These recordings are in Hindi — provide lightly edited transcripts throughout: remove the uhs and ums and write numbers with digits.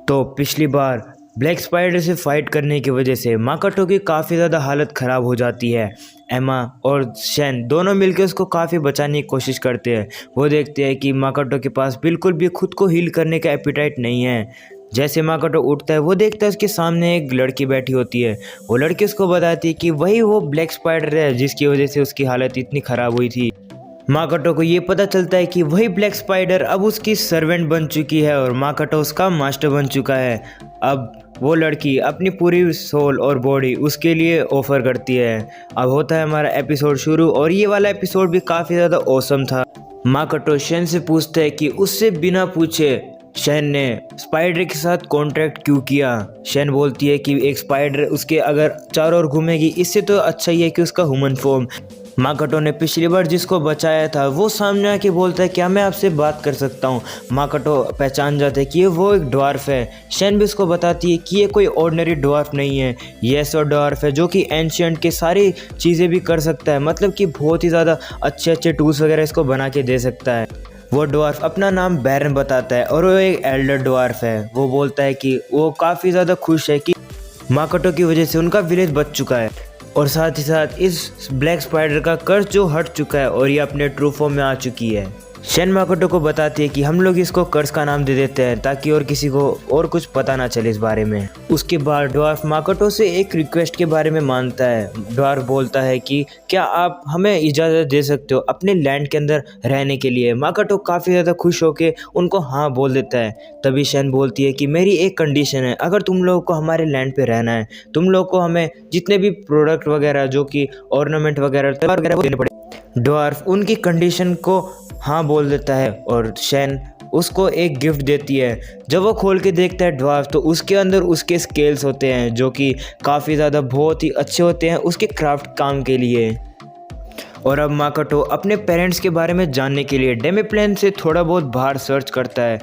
तो पिछली बार ब्लैक स्पाइडर से फाइट करने की वजह से माकोटो की काफ़ी ज़्यादा हालत ख़राब हो जाती है। एमा और शैन दोनों मिलकर उसको काफ़ी बचाने की कोशिश करते हैं। वो देखते हैं कि माकोटो के पास बिल्कुल भी खुद को हील करने का एपिटाइट नहीं है। जैसे माकोटो उठता है वो देखता है उसके सामने एक लड़की बैठी होती है। वो लड़की उसको बताती है कि वही वो ब्लैक स्पाइडर है जिसकी वजह से उसकी हालत इतनी ख़राब हुई थी। माकोटो को ये पता चलता है कि वही ब्लैक स्पाइडर अब उसकी सर्वेंट बन चुकी है और माकोटो उसका मास्टर बन चुका है। अब वो लड़की अपनी पूरी सोल और बॉडी उसके लिए ऑफर करती है। अब होता है हमारा एपिसोड शुरू और ये वाला एपिसोड भी काफ़ी ज़्यादा ऑसम था। माकोटो शैन से पूछता है कि उससे बिना पूछे शैन ने स्पाइडर के साथ कॉन्ट्रैक्ट क्यों किया। शैन बोलती है कि एक स्पाइडर उसके अगर चारों ओर घूमेगी इससे तो अच्छा ही है कि उसका ह्यूमन फॉर्म। माकोटो ने पिछली बार जिसको बचाया था वो सामने आके बोलता है क्या मैं आपसे बात कर सकता हूँ। माकोटो पहचान जाता है कि ये वो एक ड्वार्फ है। शैन भी उसको बताती है कि ये कोई ऑर्डिनरी ड्वार्फ नहीं है, ये ऐसा ड्वार्फ है जो कि एंशिएंट के सारी चीज़ें भी कर सकता है, मतलब कि बहुत ही ज़्यादा अच्छे अच्छे टूल्स वगैरह इसको बना के दे सकता है। वो ड्वार्फ अपना नाम बैरन बताता है और वो एक एल्डर ड्वार्फ है। वो बोलता है कि वो काफ़ी ज़्यादा खुश है कि माकोटो की वजह से उनका विलेज बच चुका है और साथ ही साथ इस ब्लैक स्पाइडर का कर्ज जो हट चुका है और ये अपने ट्रू फॉर्म में आ चुकी है। शैन माकोटो को बताती है कि हम लोग इसको कर्ज का नाम दे देते हैं ताकि और किसी को और कुछ पता ना चले इस बारे में। उसके बाद ड्वार्फ माकोटो से एक रिक्वेस्ट के बारे में मानता है। ड्वार्फ बोलता है कि क्या आप हमें इजाज़त दे सकते हो अपने लैंड के अंदर रहने के लिए। माकोटो काफ़ी ज़्यादा खुश होकर उनको हाँ बोल देता है। तभी शैन बोलती है कि मेरी एक कंडीशन है, अगर तुम लोगों को हमारे लैंड पे रहना है तुम लोग को हमें जितने भी प्रोडक्ट वगैरह जो कि ऑर्नामेंट वगैरह देने पड़े। ड्वार्फ उनकी कंडीशन को हाँ बोल देता है और शैन उसको एक गिफ्ट देती है। जब वो खोल के देखता है ड्वार्फ तो उसके अंदर उसके स्केल्स होते हैं जो कि काफ़ी ज़्यादा बहुत ही अच्छे होते हैं उसके क्राफ्ट काम के लिए। और अब माकोटो अपने पेरेंट्स के बारे में जानने के लिए डेमीप्लेन से थोड़ा बहुत बाहर सर्च करता है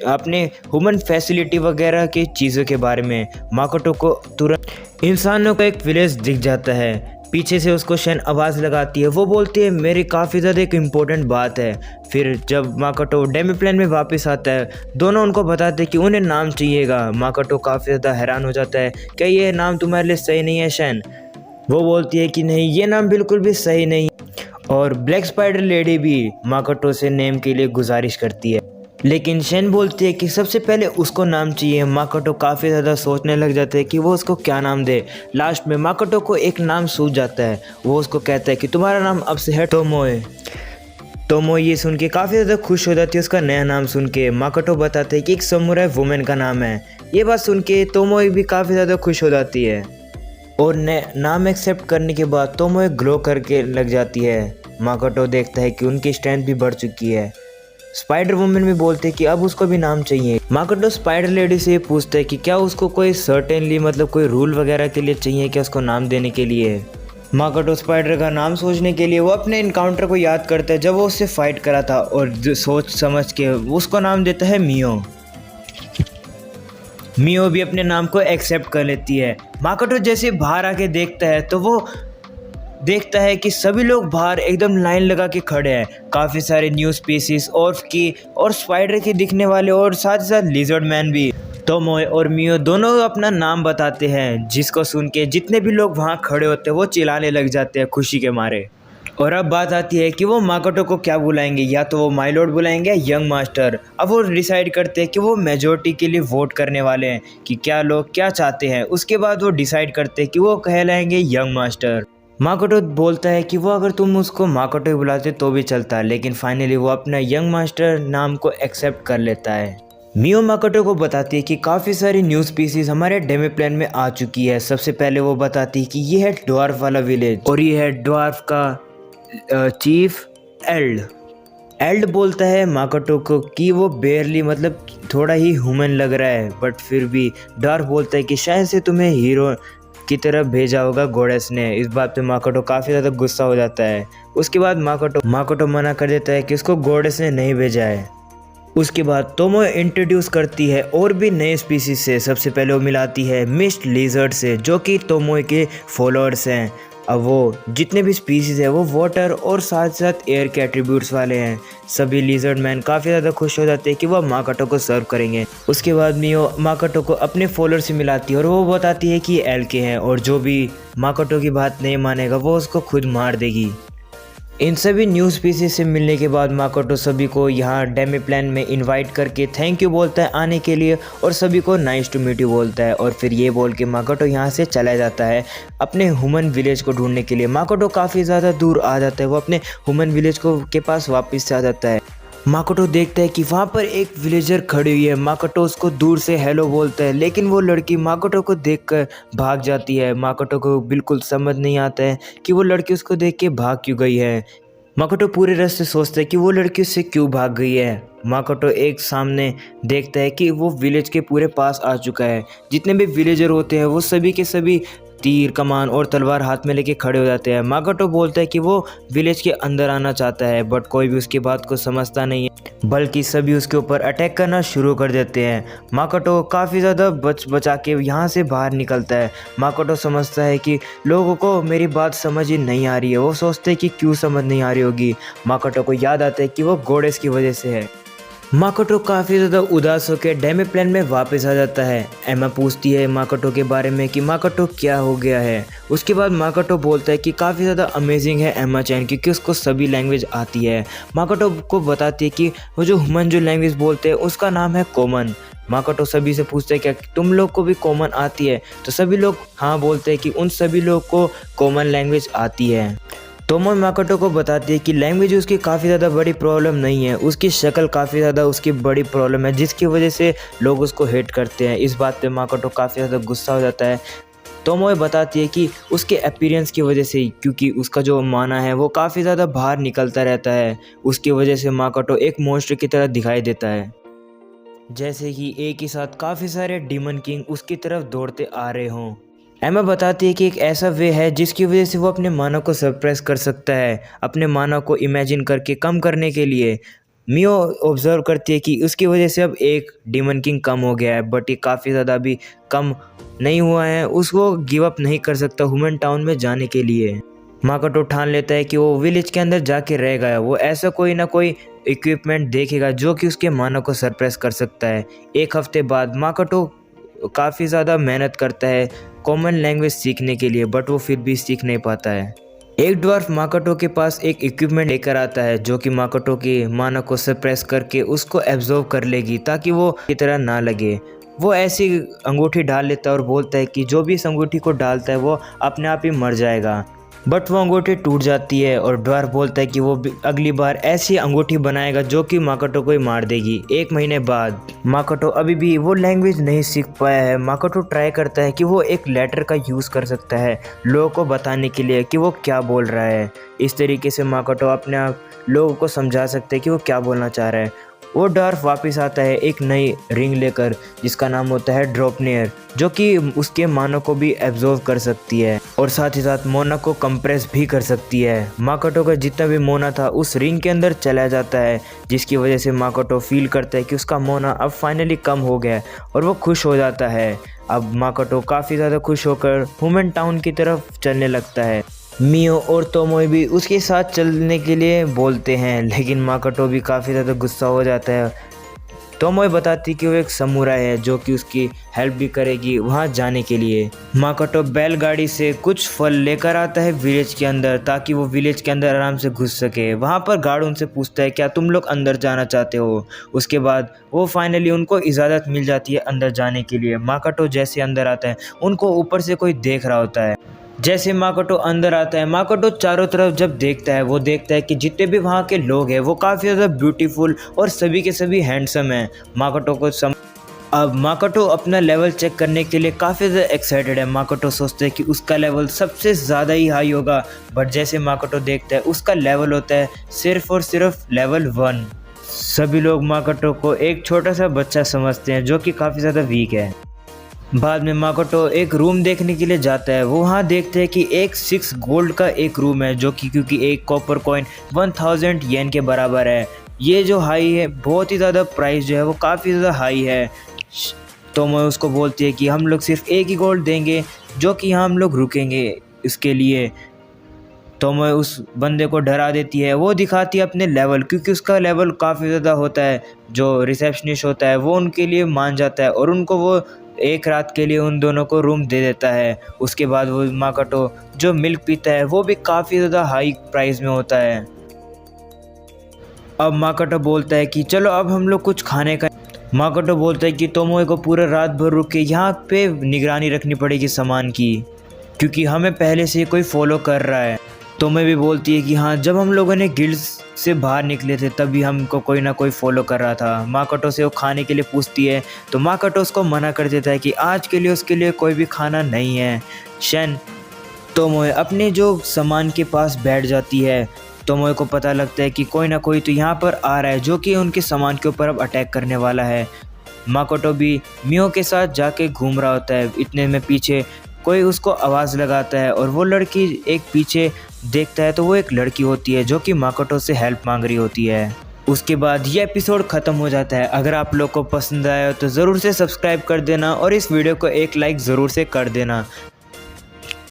अपने ह्यूमन फैसिलिटी वगैरह की चीज़ों के बारे में। माकोटो को तुरंत इंसानों का एक विलेज दिख जाता है। पीछे से उसको शैन आवाज़ लगाती है। वो बोलती है मेरी काफ़ी ज़्यादा एक इम्पोर्टेंट बात है। फिर जब माकोटो डेमीप्लेन में वापस आता है दोनों उनको बताते हैं कि उन्हें नाम चाहिएगा। माकोटो काफ़ी ज़्यादा हैरान हो जाता है क्या ये नाम तुम्हारे लिए सही नहीं है शैन। वो बोलती है कि नहीं ये नाम बिल्कुल भी सही नहीं। और ब्लैक स्पाइडर लेडी भी माकोटो से नेम के लिए गुजारिश करती है लेकिन शैन बोलती है कि सबसे पहले उसको नाम चाहिए। माकोटो काफ़ी ज़्यादा सोचने लग जाते हैं कि वो उसको क्या नाम दे। लास्ट में माकोटो को एक नाम सूझ जाता है। वो उसको कहता है कि तुम्हारा नाम अब से है टोमोए। टोमोए ये सुन के काफ़ी ज़्यादा खुश हो जाती है उसका नया नाम सुन के। माकोटो बताते हैं कि एक समुराई वुमेन का नाम है। ये बात सुन के टोमोए भी काफ़ी ज़्यादा खुश हो जाती है और नाम एक्सेप्ट करने के बाद टोमोए ग्लो करके लग जाती है। माकोटो देखता है कि उनकी स्ट्रेंथ भी बढ़ चुकी है। स्पाइडर वुमेन भी बोलते हैं कि अब उसको भी नाम चाहिए। माकोटो स्पाइडर लेडी से ये पूछता है कि क्या उसको कोई सर्टेनली मतलब कोई रूल वगैरह के लिए चाहिए क्या उसको नाम देने के लिए। माकोटो स्पाइडर का नाम सोचने के लिए वो अपने इनकाउंटर को याद करता है जब वो उससे फाइट करा था और सोच समझ के उसको नाम देता है मियो। मियो भी अपने नाम को एक्सेप्ट कर लेती है। माकोटो जैसे बाहर आके देखता है तो वो देखता है कि सभी लोग बाहर एकदम लाइन लगा के खड़े हैं। काफ़ी सारे न्यू स्पीसीज और स्पाइडर के दिखने वाले और साथ ही साथ लिजर्ड मैन भी। टोमोए और मियो दोनों अपना नाम बताते हैं जिसको सुन के जितने भी लोग वहाँ खड़े होते हैं वो चिल्लाने लग जाते हैं खुशी के मारे। और अब बात आती है कि वो माकोटो को क्या बुलाएंगे, या तो वो माय लॉर्ड बुलाएंगे या यंग मास्टर। अब वो डिसाइड करते हैं कि वो मेजोरिटी के लिए वोट करने वाले हैं कि क्या लोग क्या चाहते हैं। उसके बाद वो डिसाइड करते हैं कि वो कहलाएंगे यंग मास्टर। माकोटो बोलता है कि वो अगर तुम उसको माकोटो ही बुलाते तो भी चलता, लेकिन फाइनली वो अपना यंग मास्टर नाम को एक्सेप्ट कर लेता है। मियो माकोटो को बताती है कि काफ़ी सारी न्यू स्पीसीज हमारे डेमीप्लेन में आ चुकी है। सबसे पहले वो बताती है कि ये है ड्वार्फ वाला विलेज और ये है ड्वार्फ का चीफ एल्ड बोलता है माकोटो को कि वो बेयरली मतलब थोड़ा ही ह्यूमन लग रहा है, बट फिर भी ड्वार्फ बोलता है कि शायद से तुम्हें हीरो की तरफ भेजा होगा गॉडेस ने। इस बात पे माकोटो काफ़ी ज़्यादा गुस्सा हो जाता है। उसके बाद माकोटो मना कर देता है कि उसको गॉडेस ने नहीं भेजा है। उसके बाद टोमोए इंट्रोड्यूस करती है और भी नए स्पीसीज से। सबसे पहले वो मिलाती है मिस्ट लिजर्ड से जो कि टोमोए के फॉलोअर्स हैं। अब वो जितने भी स्पीसीज है वो वाटर और साथ साथ एयर के एट्रीब्यूट्स वाले हैं। सभी लिजर्ड मैन काफ़ी ज़्यादा खुश हो जाते हैं कि वह माकोटो को सर्व करेंगे। उसके बाद मियो माकोटो को अपने फॉलोअर से मिलाती है और वो बताती है कि ये एल के हैं और जो भी माकोटो की बात नहीं मानेगा वो उसको खुद मार देगी। इन सभी न्यू स्पीसीज से मिलने के बाद माकोटो सभी को यहाँ डेमी प्लान में इनवाइट करके थैंक यू बोलता है आने के लिए और सभी को नाइस टू मीट यू बोलता है और फिर ये बोल के माकोटो यहाँ से चला जाता है अपने ह्यूमन विलेज को ढूंढने के लिए। माकोटो काफ़ी ज़्यादा दूर आ जाता है, वो अपने ह्यूमन विलेज को के पास वापस से आ जाता है। माकोटो देखता है कि वहाँ पर एक विलेजर खड़ी हुई है। माकोटो उसको दूर से हेलो बोलता है लेकिन वो लड़की माकोटो को देखकर भाग जाती है। माकोटो को बिल्कुल समझ नहीं आता है कि वो लड़की उसको देख के भाग क्यों गई है। माकोटो पूरे रास्ते सोचता है कि वो लड़की उससे क्यों भाग गई है। माकोटो एक सामने देखता है कि वो विलेज के पूरे पास आ चुका है। जितने भी विलेजर होते हैं वो सभी के सभी तीर कमान और तलवार हाथ में लेके खड़े हो जाते हैं। माकोटो बोलता है कि वो विलेज के अंदर आना चाहता है बट कोई भी उसकी बात को समझता नहीं है बल्कि सभी उसके ऊपर अटैक करना शुरू कर देते हैं। माकोटो काफ़ी ज़्यादा बचा के यहाँ से बाहर निकलता है। माकोटो समझता है कि लोगों को मेरी बात समझ ही नहीं आ रही है। वो सोचते हैं कि क्यों समझ नहीं आ रही होगी। माकोटो को याद आता है कि वो गोडेस की वजह से है। माकोटो काफ़ी ज़्यादा उदास होकर डेमी प्लान में वापस आ जाता है। एमा पूछती है माकोटो के बारे में कि माकोटो क्या हो गया है। उसके बाद माकोटो बोलता है कि काफ़ी ज़्यादा अमेजिंग है एमा चैन क्योंकि उसको सभी लैंग्वेज आती है। माकोटो को बताती है कि वो जो ह्यूमन जो लैंग्वेज बोलते हैं उसका नाम है कॉमन। माकोटो सभी से पूछते हैं क्या तुम लोग को भी कॉमन आती है, तो सभी लोग हाँ बोलते हैं कि उन सभी लोग को कॉमन लैंग्वेज आती है। तोमो माकोटो को बताती है कि लैंग्वेज उसकी काफ़ी ज़्यादा बड़ी प्रॉब्लम नहीं है, उसकी शक्ल काफ़ी ज़्यादा उसकी बड़ी प्रॉब्लम है जिसकी वजह से लोग उसको हेट करते हैं। इस बात पे माकोटो काफ़ी ज़्यादा गुस्सा हो जाता है। तोमो बताती है कि उसके अपीयरेंस की वजह से क्योंकि उसका जो माना है वो काफ़ी ज़्यादा बाहर निकलता रहता है, उसकी वजह से माकोटो एक मॉन्स्टर की तरह दिखाई देता है। जैसे कि एक ही साथ काफ़ी सारे डीमन किंग उसकी तरफ दौड़ते आ रहे हों। एमा बताती है कि एक ऐसा वे है जिसकी वजह से वो अपने मानव को सरप्राइज कर सकता है, अपने मानव को इमेजिन करके कम करने के लिए। मियो ऑब्जर्व करती है कि उसकी वजह से अब एक डीमन किंग कम हो गया है बट ये काफ़ी ज़्यादा भी कम नहीं हुआ है, उसको गिव अप नहीं कर सकता ह्यूमन टाउन में जाने के लिए। माकोटो ठान लेता है कि वो विलेज के अंदर जाके रहेगा, वो ऐसा कोई ना कोई इक्विपमेंट देखेगा जो कि उसके मानव को सरप्राइज कर सकता है। एक हफ्ते बाद माकोटो काफ़ी ज़्यादा मेहनत करता है कॉमन लैंग्वेज सीखने के लिए बट वो फिर भी सीख नहीं पाता है। एक ड्वार्फ माकोटो के पास एक इक्विपमेंट लेकर आता है जो कि माकोटो के मानव को सरप्रेस करके उसको एब्जॉर्व कर लेगी ताकि वो की तरह ना लगे। वो ऐसी अंगूठी डाल लेता है और बोलता है कि जो भी इस अंगूठी को डालता है वो अपने आप ही मर जाएगा बट वो अंगूठी टूट जाती है और ड्वार्फ बोलता है कि वो अगली बार ऐसी अंगूठी बनाएगा जो कि माकोटो को ही मार देगी। एक महीने बाद माकोटो अभी भी वो लैंग्वेज नहीं सीख पाया है। माकोटो ट्राई करता है कि वो एक लेटर का यूज़ कर सकता है लोगों को बताने के लिए कि वो क्या बोल रहा है। इस तरीके से माकोटो अपने आप लोगों को समझा सकते हैं कि वो क्या बोलना चाह रहा है। वो ड्वार्फ वापस आता है एक नई रिंग लेकर जिसका नाम होता है ड्रॉपनेयर, जो कि उसके मानव को भी एब्जॉर्व कर सकती है और साथ ही साथ मोना को कंप्रेस भी कर सकती है। माकोटो का जितना भी मोना था उस रिंग के अंदर चला जाता है जिसकी वजह से माकोटो फील करता है कि उसका मोना अब फाइनली कम हो गया है और वो खुश हो जाता है। अब माकोटो काफ़ी ज़्यादा खुश होकर ह्यूमन टाउन की तरफ चलने लगता है। मियो और तोमोई भी उसके साथ चलने के लिए बोलते हैं लेकिन माकोटो भी काफ़ी ज़्यादा गुस्सा हो जाता है। तोमोई बताती कि वो एक समुराई है जो कि उसकी हेल्प भी करेगी वहाँ जाने के लिए। माकोटो बैलगाड़ी से कुछ फल लेकर आता है विलेज के अंदर ताकि वो विलेज के अंदर आराम से घुस सके। वहाँ पर गार्ड उनसे पूछता है क्या तुम लोग अंदर जाना चाहते हो। उसके बाद वो फाइनली उनको इजाज़त मिल जाती है अंदर जाने के लिए। माकोटो जैसे अंदर आता है उनको ऊपर से कोई देख रहा होता है। जैसे माकोटो अंदर आता है माकोटो चारों तरफ जब देखता है वो देखता है कि जितने भी वहाँ के लोग हैं वो काफ़ी ज़्यादा ब्यूटीफुल और सभी के सभी हैंडसम हैं। माकोटो को अब माकोटो अपना लेवल चेक करने के लिए काफ़ी ज़्यादा एक्साइटेड है। माकोटो सोचते हैं कि उसका लेवल सबसे ज़्यादा ही हाई होगा बट जैसे माकोटो देखता है उसका लेवल होता है सिर्फ और सिर्फ लेवल 1। सभी लोग माकोटो को एक छोटा सा बच्चा समझते हैं जो कि काफ़ी ज़्यादा वीक है। बाद में माकोटो एक रूम देखने के लिए जाता है। वो वहाँ देखते हैं कि एक 6 गोल्ड का एक रूम है जो कि क्योंकि एक कॉपर कॉइन 1000 येन के बराबर है। ये जो हाई है बहुत ही ज़्यादा प्राइस जो है वो काफ़ी ज़्यादा हाई है। तो मैं उसको बोलती है कि हम लोग सिर्फ एक ही गोल्ड देंगे जो कि यहाँ हम लोग रुकेंगे इसके लिए। तोमोए उस बंदे को डरा देती है। वो दिखाती है अपने लेवल, क्योंकि उसका लेवल काफ़ी ज़्यादा होता है। जो रिसेप्शनिस्ट होता है वो उनके लिए मान जाता है और उनको वो एक रात के लिए उन दोनों को रूम दे देता है। उसके बाद वो माकोटो जो मिल्क पीता है वो भी काफ़ी ज़्यादा हाई प्राइस में होता है। अब माकोटो बोलता है कि चलो अब हम लोग कुछ खाने का। माकोटो बोलता है कि तोमोए को पूरा रात भर रुक के यहाँ पे निगरानी रखनी पड़ेगी सामान की, क्योंकि हमें पहले से कोई फॉलो कर रहा है। तोमोए भी बोलती है कि हाँ, जब हम लोगों ने गिल्ड्स से बाहर निकले थे तभी हमको कोई ना कोई फॉलो कर रहा था। माकोटो से वो खाने के लिए पूछती है तो माकोटो उसको मना कर देता है कि आज के लिए उसके लिए कोई भी खाना नहीं है। शन तोमोए अपने जो सामान के पास बैठ जाती है। तोमोए को पता लगता है कि कोई ना कोई तो यहाँ पर आ रहा है जो कि उनके सामान के ऊपर अब अटैक करने वाला है। माकोटो भी मियो के साथ जाके घूम रहा होता है। इतने में पीछे कोई उसको आवाज़ लगाता है और वो लड़की एक पीछे देखता है तो वो एक लड़की होती है जो कि माकोटो से हेल्प मांग रही होती है। उसके बाद ये एपिसोड ख़त्म हो जाता है। अगर आप लोग को पसंद आया तो ज़रूर से सब्सक्राइब कर देना और इस वीडियो को एक लाइक ज़रूर से कर देना।